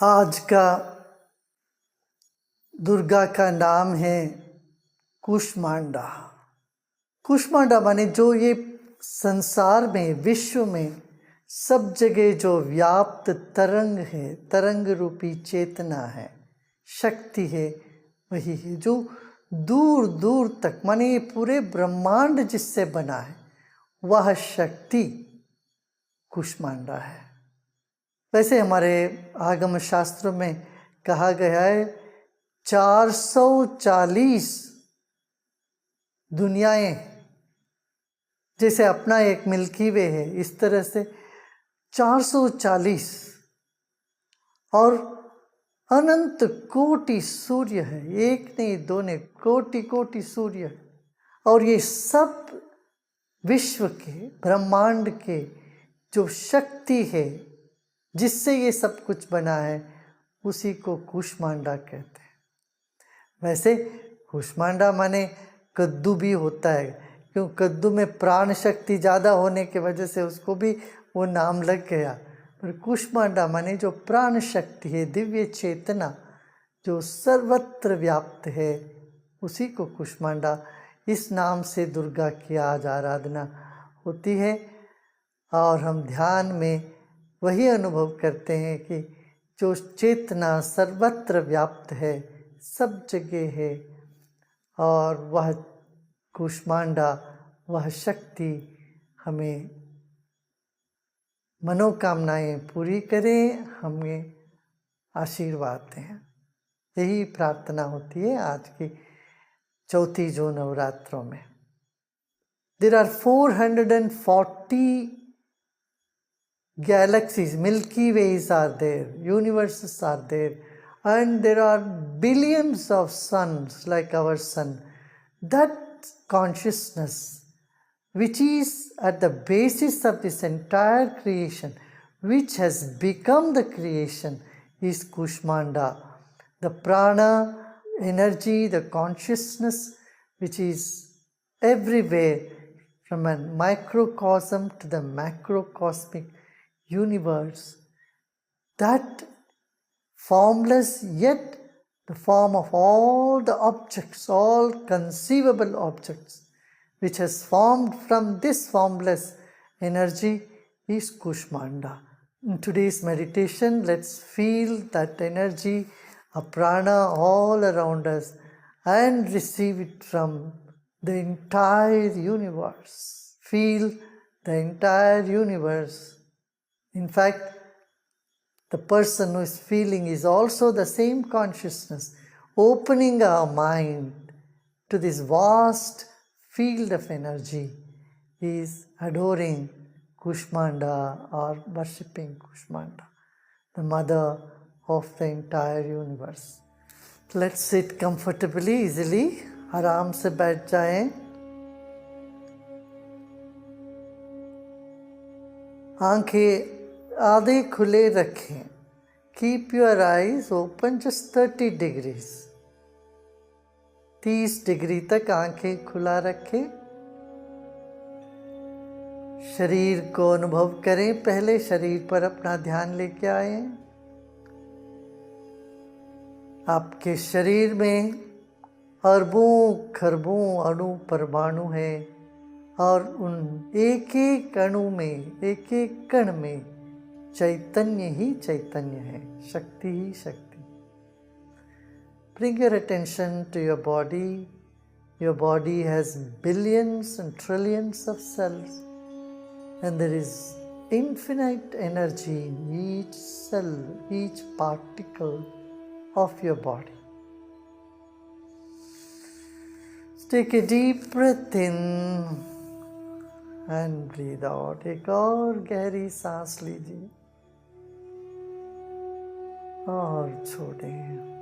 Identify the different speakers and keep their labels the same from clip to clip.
Speaker 1: आज का दुर्गा का नाम है कुष्मांडा। कुष्मांडा माने जो ये संसार में, विश्व में सब जगह जो व्याप्त तरंग है, तरंग रूपी चेतना है, शक्ति है, वही है जो दूर दूर तक माने ये पूरे ब्रह्मांड जिससे बना है, वह शक्ति कुष्मांडा है। वैसे हमारे आगम शास्त्रों में कहा गया है 440 दुनियाएं, जैसे अपना एक मिल्की वे है, इस तरह से 440 और अनंत कोटि सूर्य है। एक नहीं, दो नहीं, कोटि कोटि सूर्य। और ये सब विश्व के, ब्रह्मांड के जो शक्ति है जिससे ये सब कुछ बना है, उसी को कुष्मांडा कहते हैं। वैसे कुष्मांडा माने कद्दू भी होता है, क्यों? कद्दू में प्राण शक्ति ज़्यादा होने की वजह से उसको भी वो नाम लग गया। पर कुष्मांडा माने जो प्राण शक्ति है, दिव्य चेतना जो सर्वत्र व्याप्त है, उसी को कुष्मांडा, इस नाम से दुर्गा की आज आराधना होती है। और हम ध्यान में वही अनुभव करते हैं कि जो चेतना सर्वत्र व्याप्त है, सब जगह है, और वह कुष्मांडा, वह शक्ति हमें मनोकामनाएं पूरी करें, हमें आशीर्वाद दें। यही प्रार्थना होती है आज की चौथी जो नवरात्रों में। There are 440 galaxies, Milky Ways are there, universes are there, and there are billions of suns like our sun. That consciousness, which is at the basis of this entire creation, which has become the creation, is Kushmanda. The prana, energy, the consciousness, which is everywhere, from a microcosm to the macrocosmic universe, that formless yet the form of all the objects, all conceivable objects, which has formed from this formless energy, is Kushmanda. In today's meditation, let's feel that energy of prana all around us and receive it from the entire universe. Feel the entire universe. In fact, the person who is feeling is also the same consciousness, opening our mind to this vast field of energy, is adoring Kushmanda or worshipping Kushmanda, the mother of the entire universe. Let's sit comfortably, easily, आराम से बैठ जाएं। आंखें आधे खुले रखें। Keep your eyes open just 30 degrees. 30 degree तक आंखें खुला रखें। शरीर को अनुभव करें। पहले शरीर पर अपना ध्यान लेके आए। आपके शरीर में अरबों खरबों अणु परमाणु है, और उन एक एक अणु में, एक एक कण में चैतन्य ही चैतन्य है, शक्ति ही शक्ति। Bring your attention to your body. Your body has billions and trillions of cells, and there is infinite energy in each cell, each particle of your body. Take a deep breath in and breathe out. एक और गहरी सांस लीजिए और छोड़ें।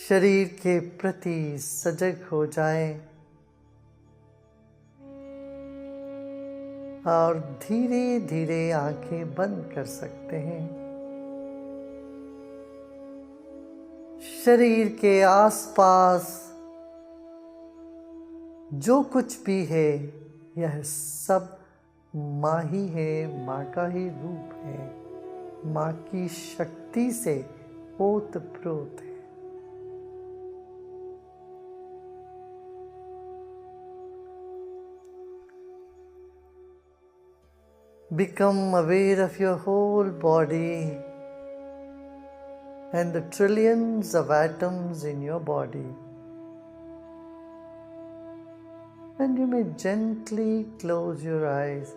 Speaker 1: शरीर के प्रति सजग हो जाएं और धीरे धीरे आंखें बंद कर सकते हैं। शरीर के आसपास जो कुछ भी है यह सब माँ ही है, माँ का ही रूप है, माँ की शक्ति से ओतप्रोत है। Become aware of your whole body and the trillions of atoms in your body. And you may gently close your eyes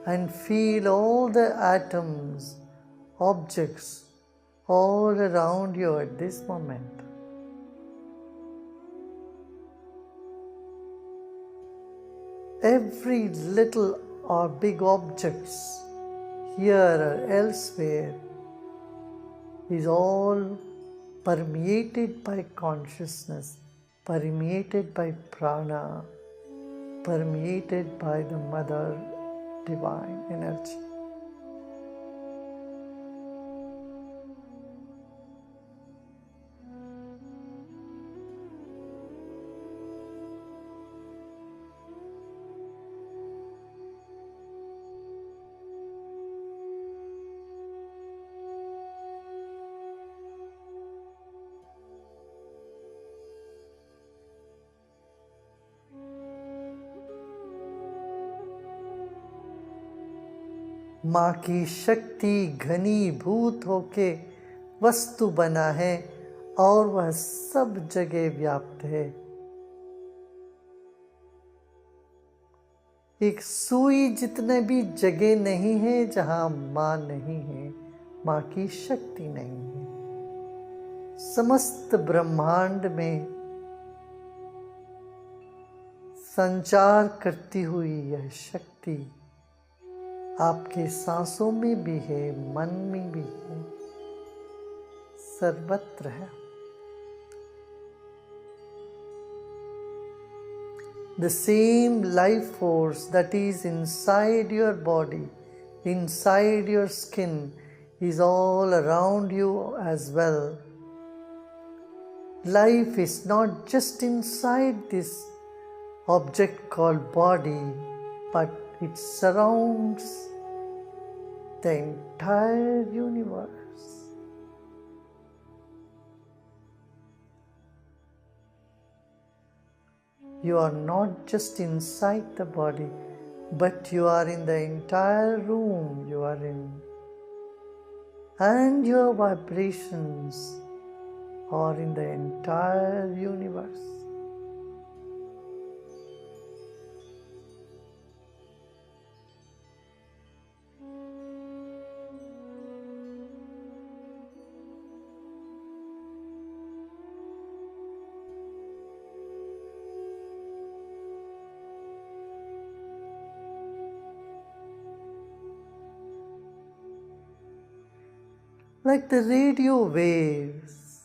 Speaker 1: and feel all the atoms, objects, all around you at this moment. Every little or big objects here or elsewhere is all permeated by consciousness, permeated by prana, permeated by the Mother Divine Energy. माँ की शक्ति घनीभूत होके वस्तु बना है और वह सब जगह व्याप्त है। एक सुई जितने भी जगह नहीं है जहाँ माँ नहीं है, माँ की शक्ति नहीं है। समस्त ब्रह्मांड में संचार करती हुई यह शक्ति आपके सांसों में भी है, मन में भी है, सर्वत्र है। The same life force that is inside your body, inside your skin, is all around you as well. Life is not just inside this object called body, but it surrounds the entire universe. You are not just inside the body, but you are in the entire room you are in. And your vibrations are in the entire universe. Like the radio waves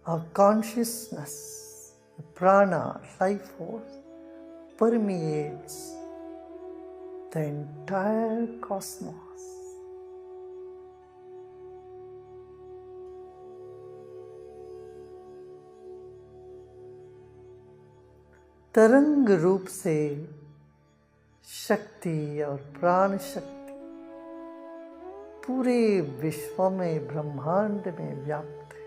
Speaker 1: of consciousness, the prana, life force, permeates the entire cosmos. तरंग रूप से शक्ति और प्राण शक्ति पूरे विश्व में, ब्रह्मांड में व्याप्त है।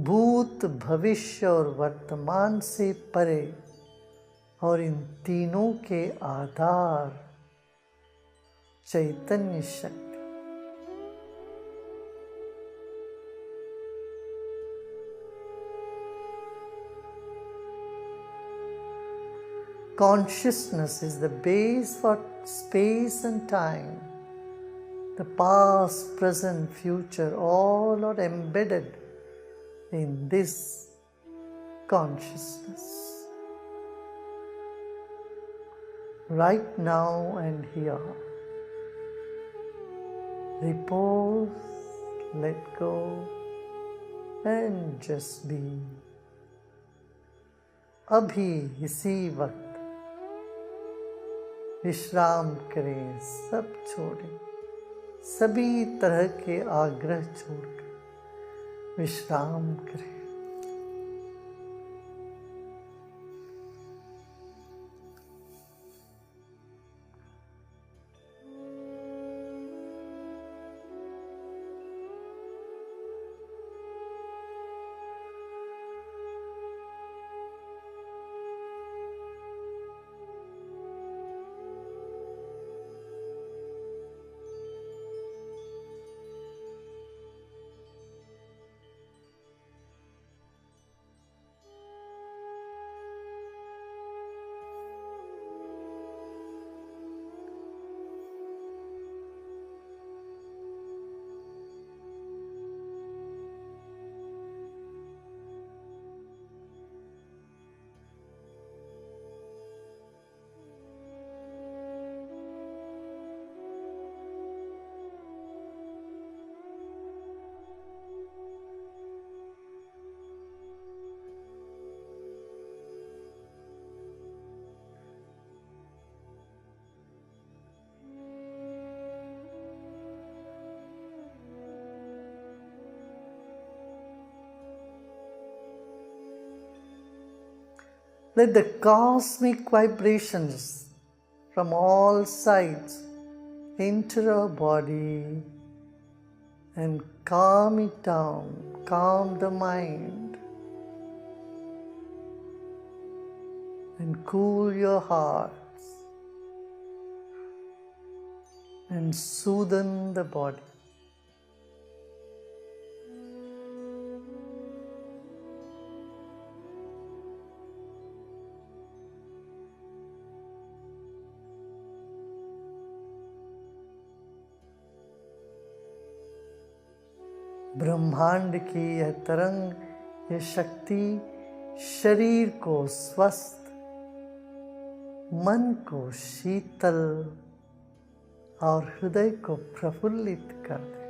Speaker 1: भूत, भविष्य और वर्तमान से परे और इन तीनों के आधार चैतन्य शक्ति। Consciousness is the base for space and time. The past, present, future, all are embedded in this consciousness. Right now and here. Repose, let go, and just be. अभी इसी वक्त विश्राम करें, सब छोड़ें, सभी तरह के आग्रह छोड़कर विश्राम करें। Let the cosmic vibrations from all sides enter our body and calm it down, calm the mind, and cool your hearts and soothe the body. ब्रह्मांड की यह तरंग, यह शक्ति शरीर को स्वस्थ, मन को शीतल और हृदय को प्रफुल्लित कर दे।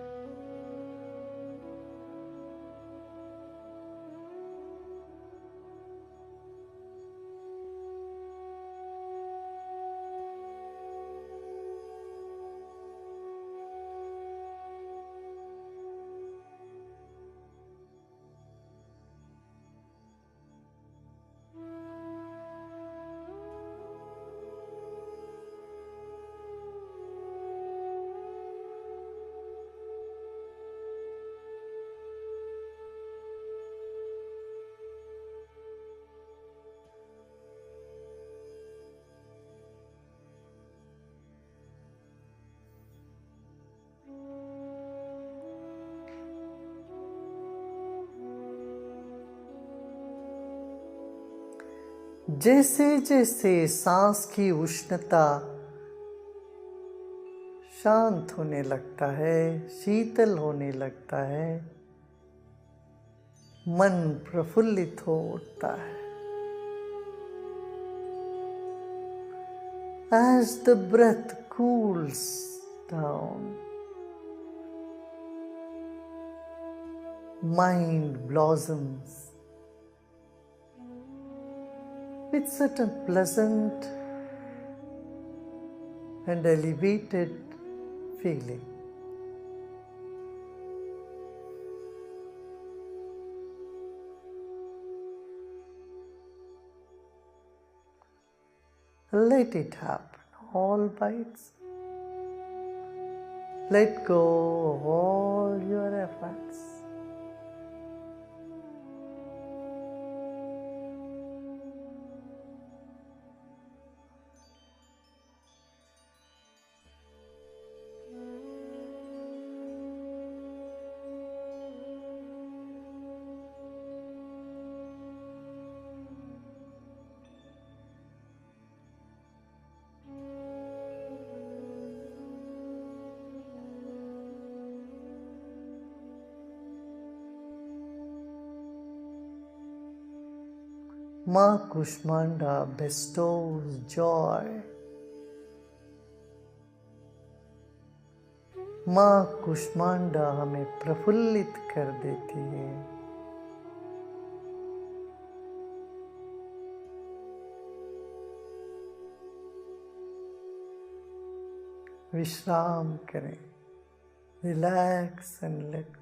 Speaker 1: जैसे जैसे सांस की उष्णता शांत होने लगता है, शीतल होने लगता है, मन प्रफुल्लित हो उठता है। As the breath cools down, mind blossoms with certain pleasant and elevated feeling. Let it happen all by itself. Let go of all your efforts. माँ कुष्मांडा bestows joy. माँ कुष्मांडा हमें प्रफुल्लित कर देती है। विश्राम करें। Relax and let go.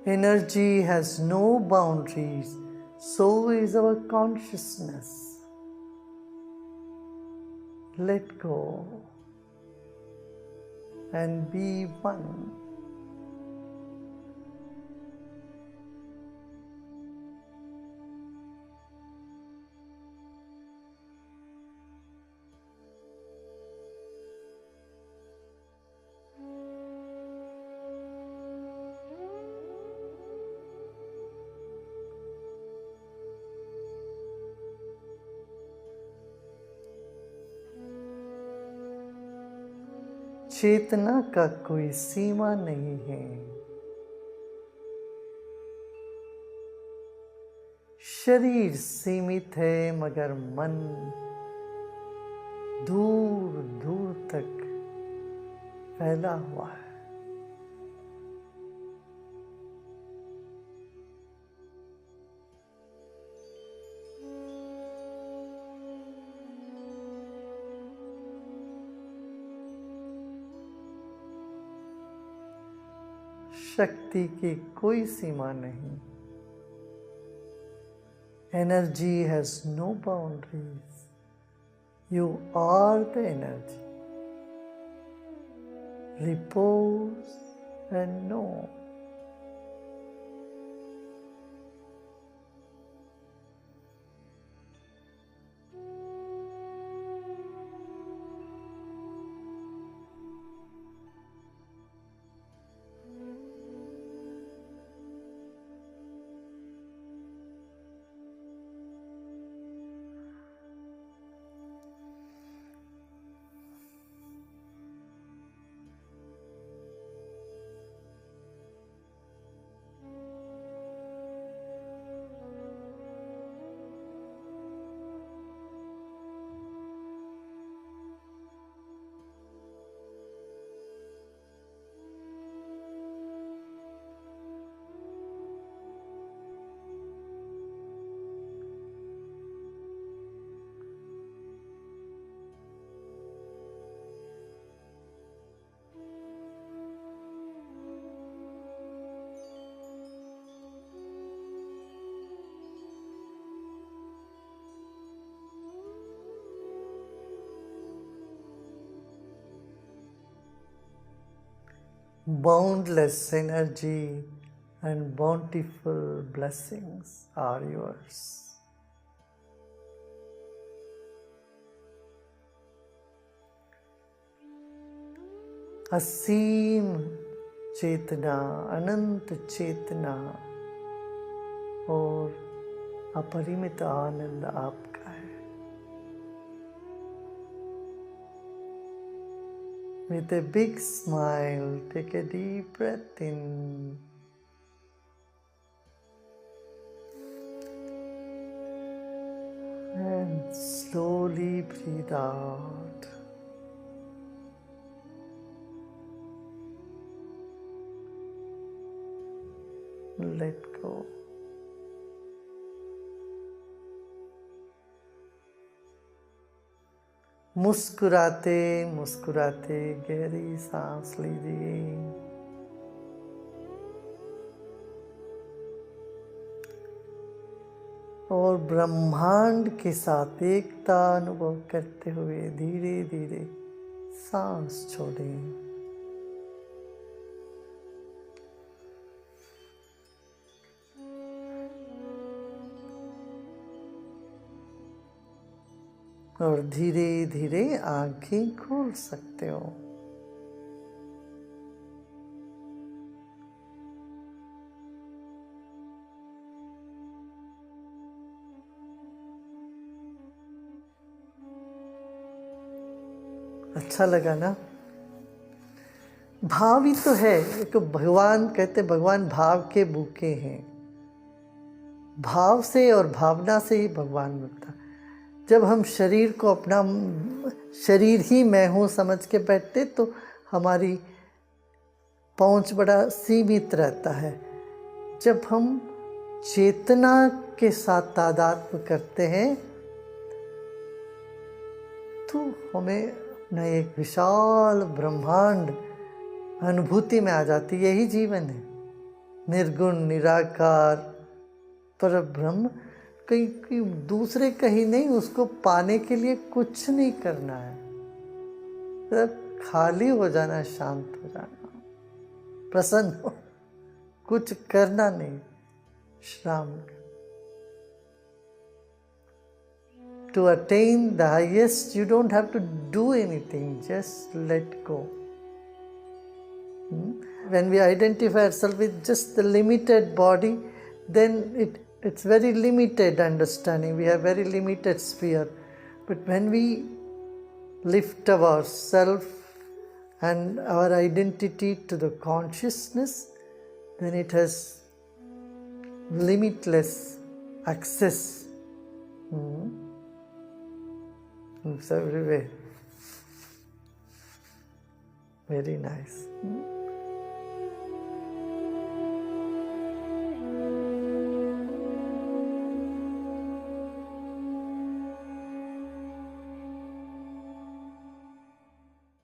Speaker 1: Energy has no boundaries, so is our consciousness. Let go and be one. चेतना का कोई सीमा नहीं है। शरीर सीमित है मगर मन दूर दूर तक फैला हुआ है। शक्ति की कोई सीमा नहीं। Energy has no boundaries. You are the energy. Repose and know. Boundless energy and bountiful blessings are yours. असीम चेतना, अनंत चेतना और अपरिमित आनंद आपका है। With a big smile, take a deep breath in. And slowly breathe out. Let go. मुस्कुराते मुस्कुराते गहरी सांस लीजिए। और ब्रह्मांड के साथ एकता अनुभव करते हुए धीरे धीरे सांस छोड़ें। और धीरे धीरे आंखें खोल सकते हो। अच्छा लगा ना? भाव ही तो है। एक भगवान कहते, भगवान भाव के भूखे हैं। भाव से और भावना से ही भगवान मिलता। जब हम शरीर को अपना शरीर ही मैं हूँ समझ के बैठते तो हमारी पहुँच बड़ा सीमित रहता है। जब हम चेतना के साथ तादात्म्य करते हैं तो हमें न एक विशाल ब्रह्मांड अनुभूति में आ जाती। यही जीवन है, निर्गुण निराकार पर ब्रह्म। कहीं दूसरे कहीं नहीं, उसको पाने के लिए कुछ नहीं करना है, सिर्फ खाली हो जाना, शांत हो जाना, प्रसन्न हो, कुछ करना नहीं। श्राम to attain the highest, you don't have to do anything, just let go. When we identify ourselves with just the limited body, then it's very limited understanding. We have very limited sphere. But when we lift our self and our identity to the consciousness, then it has limitless access. It's everywhere. Very nice.